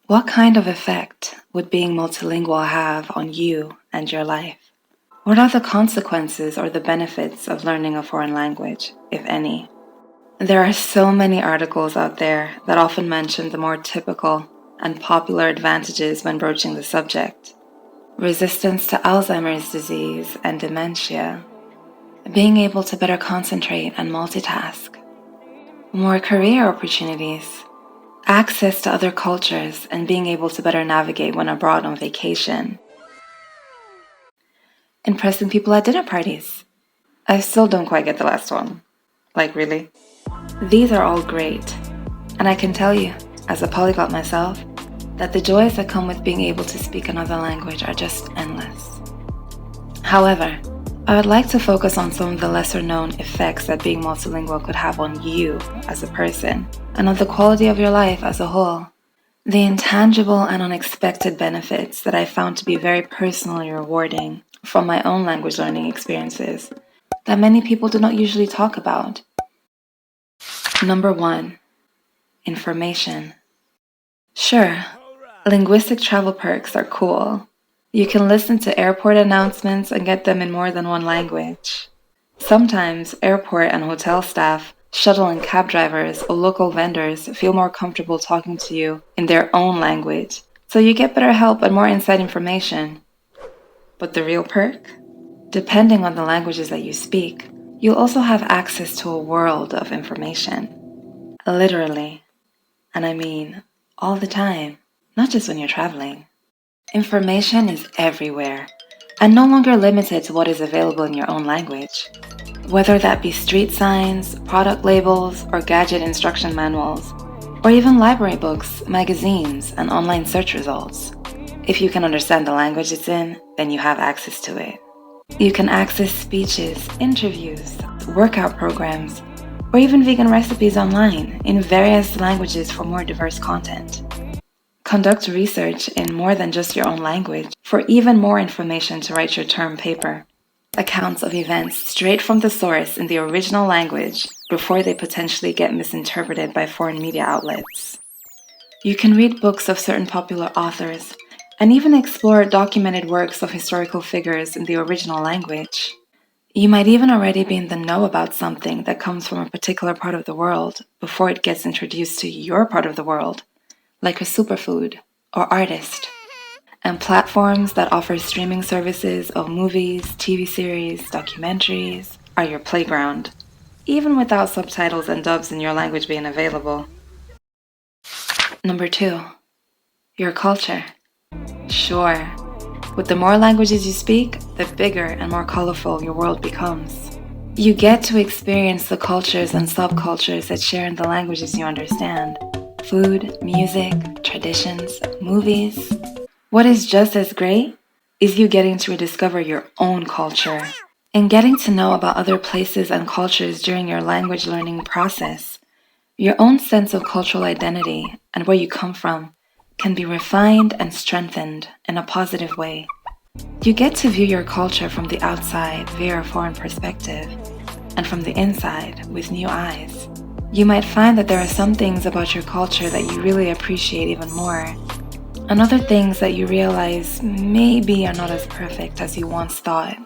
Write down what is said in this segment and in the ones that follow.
What kind of effect would being multilingual have on you and your life? What are the consequences or the benefits of learning a foreign language, if any? There are so many articles out there that often mention the more typical and popular advantages when broaching the subject. Resistance to Alzheimer's disease and dementia, being able to better concentrate and multitask, more career opportunities, access to other cultures and being able to better navigate when abroad on vacation, impressing people at dinner parties. I still don't quite get the last one. Like, really? These are all great, and I can tell you, as a polyglot myself, that the joys that come with being able to speak another language are just endless. However, I would like to focus on some of the lesser known effects that being multilingual could have on you as a person, and on the quality of your life as a whole. The intangible and unexpected benefits that I found to be very personally rewarding from my own language learning experiences that many people do not usually talk about. Number 1. Information. Sure, linguistic travel perks are cool. You can listen to airport announcements and get them in more than one language. Sometimes airport and hotel staff, shuttle and cab drivers, or local vendors feel more comfortable talking to you in their own language, so you get better help and more inside information. But the real perk? Depending on the languages that you speak, you'll also have access to a world of information. Literally. And I mean, all the time, not just when you're traveling. Information is everywhere, and no longer limited to what is available in your own language. Whether that be street signs, product labels, or gadget instruction manuals, or even library books, magazines, and online search results. If you can understand the language it's in, then you have access to it. You can access speeches, interviews, workout programs, or even vegan recipes online in various languages for more diverse content. Conduct research in more than just your own language for even more information to write your term paper. Accounts of events straight from the source in the original language before they potentially get misinterpreted by foreign media outlets. You can read books of certain popular authors and even explore documented works of historical figures in the original language. You might even already be in the know about something that comes from a particular part of the world before it gets introduced to your part of the world, like a superfood or artist. And platforms that offer streaming services of movies, TV series, documentaries are your playground, even without subtitles and dubs in your language being available. Number 2, your culture. Sure, with the more languages you speak, the bigger and more colorful your world becomes. You get to experience the cultures and subcultures that share in the languages you understand. Food, music, traditions, movies. What is just as great is you getting to rediscover your own culture and getting to know about other places and cultures during your language learning process. Your own sense of cultural identity and where you come from can be refined and strengthened in a positive way. You get to view your culture from the outside via a foreign perspective, and from the inside with new eyes. You might find that there are some things about your culture that you really appreciate even more, and other things that you realize maybe are not as perfect as you once thought.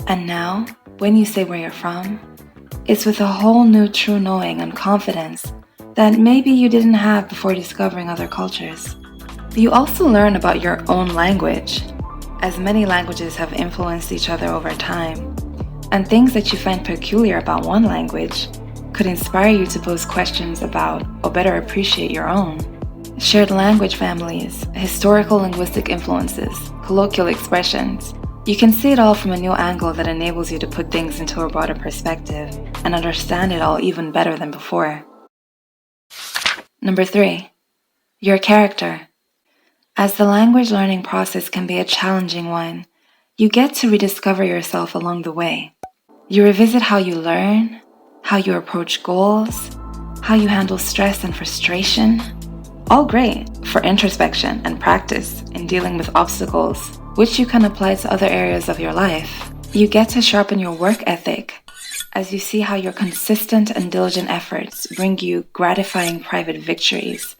And now, when you say where you're from, it's with a whole new true knowing and confidence that maybe you didn't have before discovering other cultures. You also learn about your own language, as many languages have influenced each other over time, and things that you find peculiar about one language could inspire you to pose questions about or better appreciate your own. Shared language families, historical linguistic influences, colloquial expressions. You can see it all from a new angle that enables you to put things into a broader perspective and understand it all even better than before. Number 3, your character. As the language learning process can be a challenging one, you get to rediscover yourself along the way. You revisit how you learn, how you approach goals, how you handle stress and frustration. All great for introspection and practice in dealing with obstacles, which you can apply to other areas of your life. You get to sharpen your work ethic as you see how your consistent and diligent efforts bring you gratifying private victories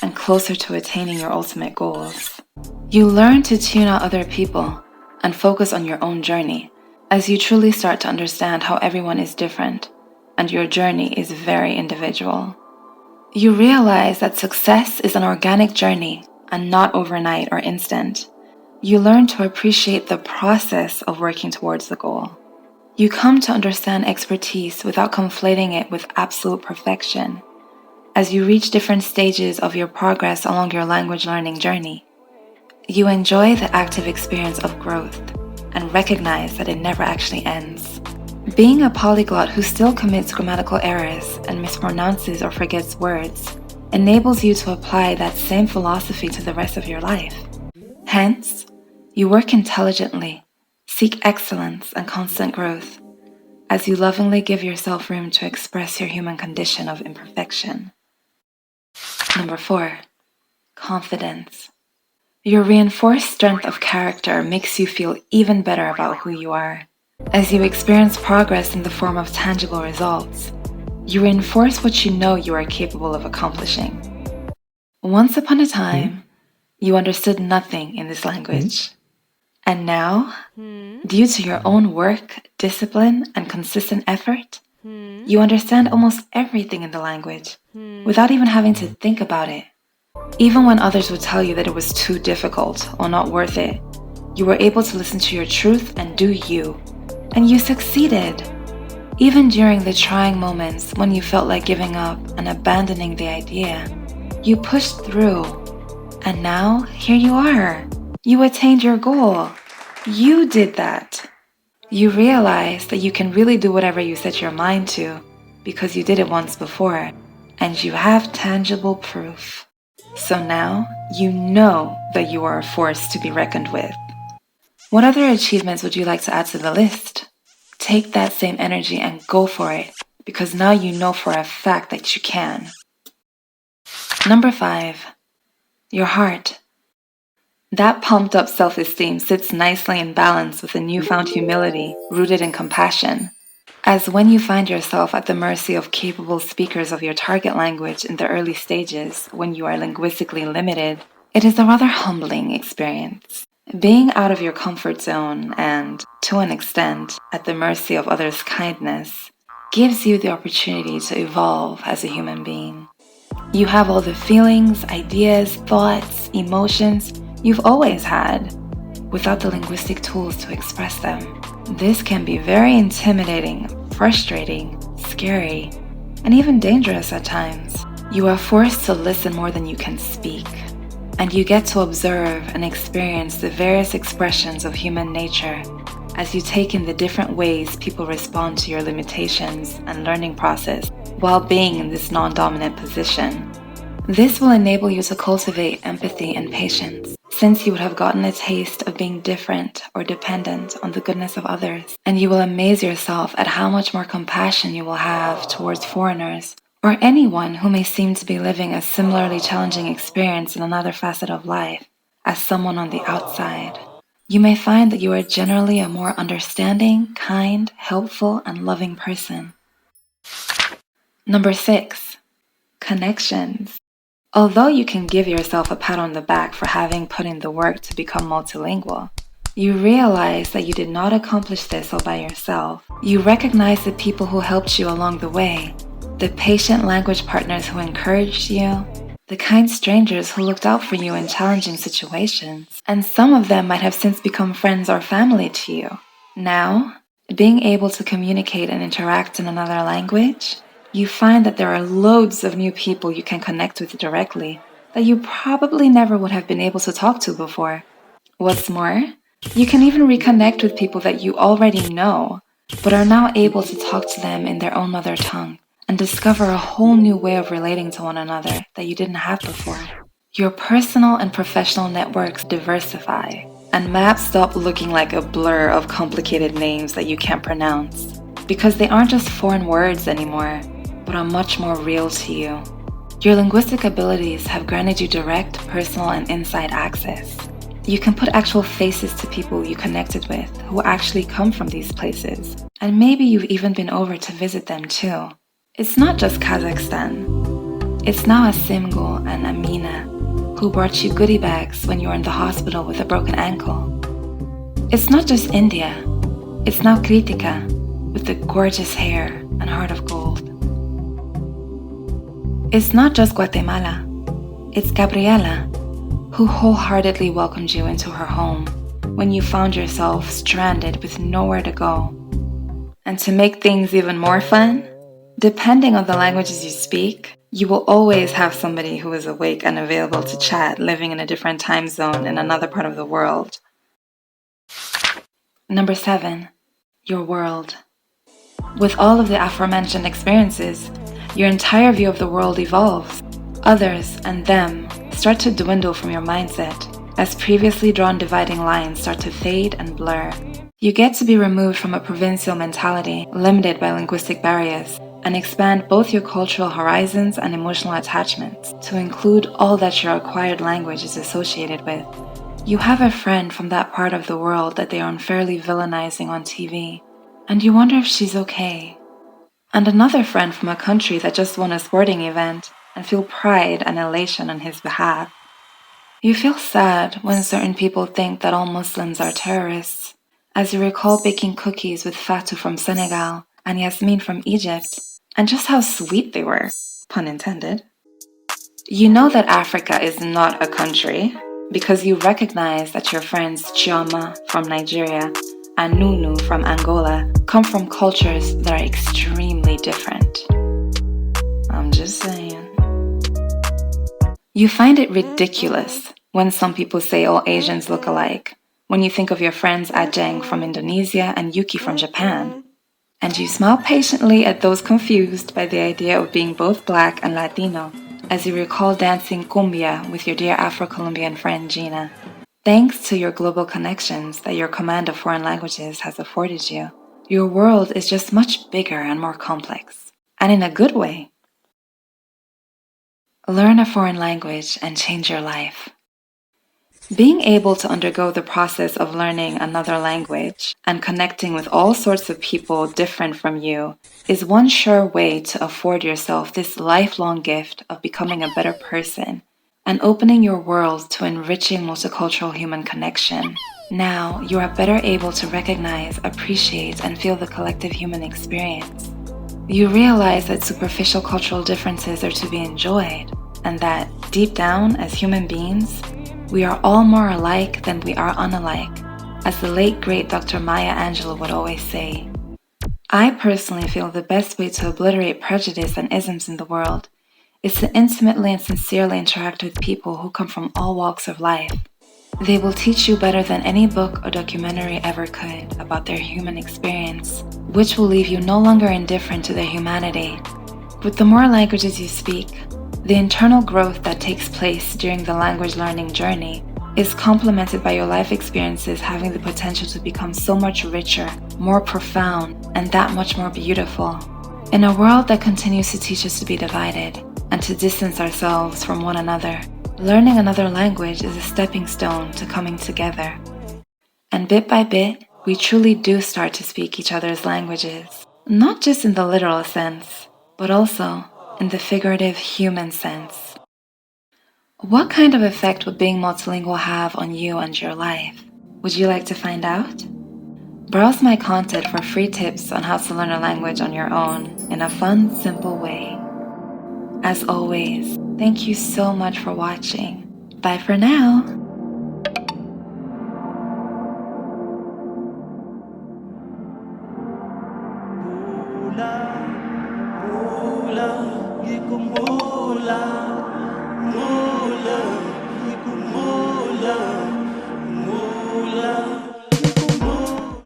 and closer to attaining your ultimate goals. You learn to tune out other people and focus on your own journey as you truly start to understand how everyone is different and your journey is very individual. You realize that success is an organic journey and not overnight or instant. You learn to appreciate the process of working towards the goal. You come to understand expertise without conflating it with absolute perfection as you reach different stages of your progress along your language learning journey. You enjoy the active experience of growth and recognize that it never actually ends. Being a polyglot who still commits grammatical errors and mispronounces or forgets words enables you to apply that same philosophy to the rest of your life. Hence, you work intelligently, seek excellence and constant growth, as you lovingly give yourself room to express your human condition of imperfection. Number 4, confidence. Your reinforced strength of character makes you feel even better about who you are. As you experience progress in the form of tangible results, you reinforce what you know you are capable of accomplishing. Once upon a time, you understood nothing in this language. And now, due to your own work, discipline, and consistent effort, you understand almost everything in the language without even having to think about it. Even when others would tell you that it was too difficult or not worth it, you were able to listen to your truth and do you. And you succeeded. Even during the trying moments when you felt like giving up and abandoning the idea, you pushed through. And now, here you are. You attained your goal. You did that. You realize that you can really do whatever you set your mind to because you did it once before, and you have tangible proof. So now, you know that you are a force to be reckoned with. What other achievements would you like to add to the list? Take that same energy and go for it, because now you know for a fact that you can. Number 5, your heart. That pumped up self-esteem sits nicely in balance with a newfound humility rooted in compassion. As when you find yourself at the mercy of capable speakers of your target language in the early stages when you are linguistically limited, it is a rather humbling experience. Being out of your comfort zone and, to an extent, at the mercy of others' kindness gives you the opportunity to evolve as a human being. You have all the feelings, ideas, thoughts, emotions you've always had without the linguistic tools to express them. This can be very intimidating, frustrating, scary, and even dangerous at times. You are forced to listen more than you can speak, and you get to observe and experience the various expressions of human nature as you take in the different ways people respond to your limitations and learning process while being in this non-dominant position. This will enable you to cultivate empathy and patience, since you would have gotten a taste of being different or dependent on the goodness of others, and you will amaze yourself at how much more compassion you will have towards foreigners or anyone who may seem to be living a similarly challenging experience in another facet of life as someone on the outside. You may find that you are generally a more understanding, kind, helpful, and loving person. Number 6, connections. Although you can give yourself a pat on the back for having put in the work to become multilingual, you realize that you did not accomplish this all by yourself. You recognize the people who helped you along the way, the patient language partners who encouraged you, the kind strangers who looked out for you in challenging situations, and some of them might have since become friends or family to you. Now, being able to communicate and interact in another language, you find that there are loads of new people you can connect with directly that you probably never would have been able to talk to before. What's more, you can even reconnect with people that you already know, but are now able to talk to them in their own mother tongue and discover a whole new way of relating to one another that you didn't have before. Your personal and professional networks diversify, and maps stop looking like a blur of complicated names that you can't pronounce, because they aren't just foreign words anymore, but are much more real to you. Your linguistic abilities have granted you direct, personal, and inside access. You can put actual faces to people you connected with who actually come from these places, and maybe you've even been over to visit them too. It's not just Kazakhstan. It's now Asimgo and Amina who brought you goodie bags when you were in the hospital with a broken ankle. It's not just India, it's now Kritika with the gorgeous hair and heart of gold. It's not just Guatemala, it's Gabriela who wholeheartedly welcomed you into her home when you found yourself stranded with nowhere to go. And to make things even more fun, depending on the languages you speak, you will always have somebody who is awake and available to chat living in a different time zone in another part of the world. Number 7, your world. With all of the aforementioned experiences, your entire view of the world evolves. Others and them start to dwindle from your mindset as previously drawn dividing lines start to fade and blur. You get to be removed from a provincial mentality limited by linguistic barriers and expand both your cultural horizons and emotional attachments to include all that your acquired language is associated with. You have a friend from that part of the world that they are unfairly villainizing on TV, and you wonder if she's okay. And another friend from a country that just won a sporting event and feel pride and elation on his behalf. You feel sad when certain people think that all Muslims are terrorists, as you recall baking cookies with Fatou from Senegal and Yasmin from Egypt, and just how sweet they were, pun intended. You know that Africa is not a country because you recognize that your friends Chioma from Nigeria and Nunu from Angola come from cultures that are extremely different. I'm just saying. You find it ridiculous when some people say all Asians look alike, when you think of your friends Ajeng from Indonesia and Yuki from Japan. And you smile patiently at those confused by the idea of being both Black and Latino, as you recall dancing cumbia with your dear Afro-Colombian friend Gina. Thanks to your global connections that your command of foreign languages has afforded you, your world is just much bigger and more complex, and in a good way. Learn a foreign language and change your life. Being able to undergo the process of learning another language and connecting with all sorts of people different from you is one sure way to afford yourself this lifelong gift of becoming a better person and opening your world to enriching multicultural human connection. Now, you are better able to recognize, appreciate, and feel the collective human experience. You realize that superficial cultural differences are to be enjoyed, and that, deep down, as human beings, we are all more alike than we are unalike, as the late great Dr. Maya Angelou would always say. I personally feel the best way to obliterate prejudice and isms in the world is to intimately and sincerely interact with people who come from all walks of life. They will teach you better than any book or documentary ever could about their human experience, which will leave you no longer indifferent to their humanity. With the more languages you speak, the internal growth that takes place during the language learning journey is complemented by your life experiences having the potential to become so much richer, more profound, and that much more beautiful. In a world that continues to teach us to be divided and to distance ourselves from one another, learning another language is a stepping stone to coming together. And bit by bit, we truly do start to speak each other's languages, not just in the literal sense, but also in the figurative human sense. What kind of effect would being multilingual have on you and your life? Would you like to find out? Browse my content for free tips on how to learn a language on your own in a fun, simple way. As always, thank you so much for watching. Bye for now. Mula,